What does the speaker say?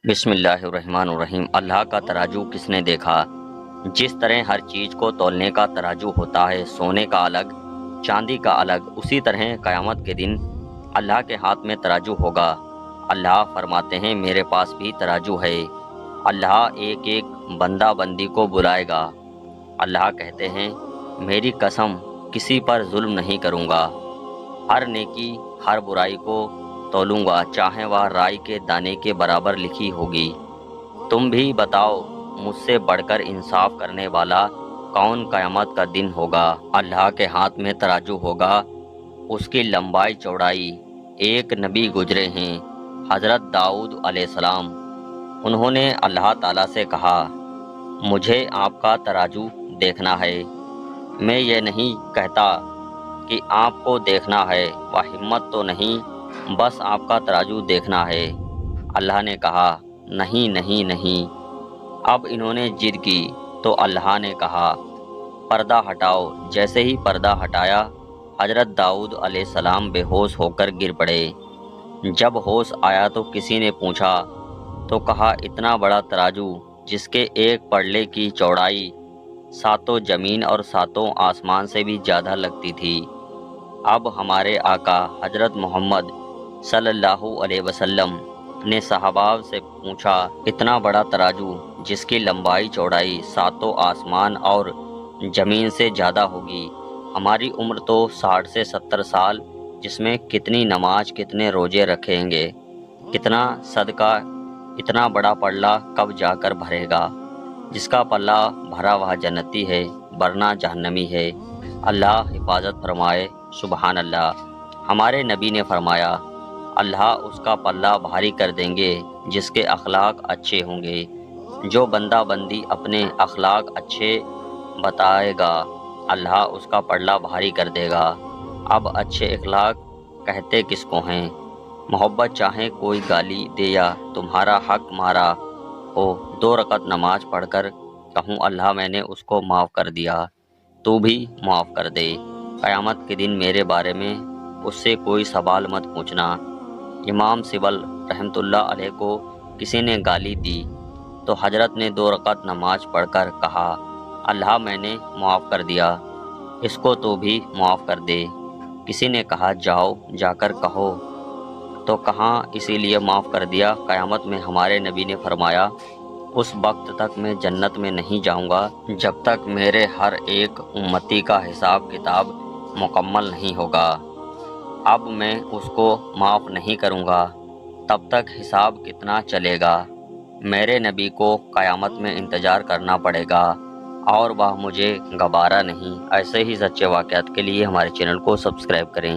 بسم اللہ الرحمن الرحیم۔ اللہ کا تراجو کس نے دیکھا؟ جس طرح ہر چیز کو تولنے کا تراجو ہوتا ہے، سونے کا الگ، چاندی کا الگ، اسی طرح قیامت کے دن اللہ کے ہاتھ میں تراجو ہوگا۔ اللہ فرماتے ہیں میرے پاس بھی تراجو ہے۔ اللہ ایک ایک بندہ بندی کو بلائے گا۔ اللہ کہتے ہیں میری قسم کسی پر ظلم نہیں کروں گا، ہر نیکی ہر برائی کو تولوں گا، چاہے وہ رائی کے دانے کے برابر لکھی ہوگی۔ تم بھی بتاؤ مجھ سے بڑھ کر انصاف کرنے والا کون قیامت کا دن ہوگا؟ اللہ کے ہاتھ میں تراجو ہوگا، اس کی لمبائی چوڑائی۔ ایک نبی گزرے ہیں، حضرت داؤد علیہ السلام۔ انہوں نے اللہ تعالیٰ سے کہا مجھے آپ کا تراجو دیکھنا ہے۔ میں یہ نہیں کہتا کہ آپ کو دیکھنا ہے، وہ ہمت تو نہیں، بس آپ کا تراجو دیکھنا ہے۔ اللہ نے کہا نہیں نہیں نہیں۔ اب انہوں نے ضد کی تو اللہ نے کہا پردہ ہٹاؤ۔ جیسے ہی پردہ ہٹایا، حضرت داؤد علیہ السلام بے ہوش ہو کر گر پڑے۔ جب ہوش آیا تو کسی نے پوچھا تو کہا اتنا بڑا تراجو جس کے ایک پلڑے کی چوڑائی ساتوں زمین اور ساتوں آسمان سے بھی زیادہ لگتی تھی۔ اب ہمارے آقا حضرت محمد صلی اللہ علیہ وسلم نے صحابہ سے پوچھا اتنا بڑا تراجو جس کی لمبائی چوڑائی ساتوں آسمان اور زمین سے زیادہ ہوگی، ہماری عمر تو 60 سے 70 سال، جس میں کتنی نماز کتنے روزے رکھیں گے، کتنا صدقہ، اتنا بڑا پلہ کب جا کر بھرے گا؟ جس کا پلہ بھرا وہ جنتی ہے ورنہ جہنمی ہے۔ اللہ حفاظت فرمائے۔ سبحان اللہ۔ ہمارے نبی نے فرمایا اللہ اس کا پلہ بھاری کر دیں گے جس کے اخلاق اچھے ہوں گے۔ جو بندہ بندی اپنے اخلاق اچھے بتائے گا، اللہ اس کا پلہ بھاری کر دے گا۔ اب اچھے اخلاق کہتے کس کو ہیں؟ محبت چاہے کوئی گالی دے یا تمہارا حق مارا ہو، 2 رکعت نماز پڑھ کر کہوں اللہ میں نے اس کو معاف کر دیا، تو بھی معاف کر دے۔ قیامت کے دن میرے بارے میں اس سے کوئی سوال مت پوچھنا۔ امام سبل رحمۃ اللہ علیہ کو کسی نے گالی دی تو حضرت نے 2 رکعت نماز پڑھ کر کہا اللہ میں نے معاف کر دیا، اس کو تو بھی معاف کر دے۔ کسی نے کہا جاؤ جا کر کہو، تو کہاں اسی لیے معاف کر دیا؟ قیامت میں ہمارے نبی نے فرمایا اس وقت تک میں جنت میں نہیں جاؤں گا جب تک میرے ہر ایک امتی کا حساب کتاب مکمل نہیں ہوگا۔ اب میں اس کو معاف نہیں کروں گا، تب تک حساب کتنا چلے گا؟ میرے نبی کو قیامت میں انتظار کرنا پڑے گا اور وہ مجھے گوارا نہیں۔ ایسے ہی سچے واقعات کے لیے ہمارے چینل کو سبسکرائب کریں۔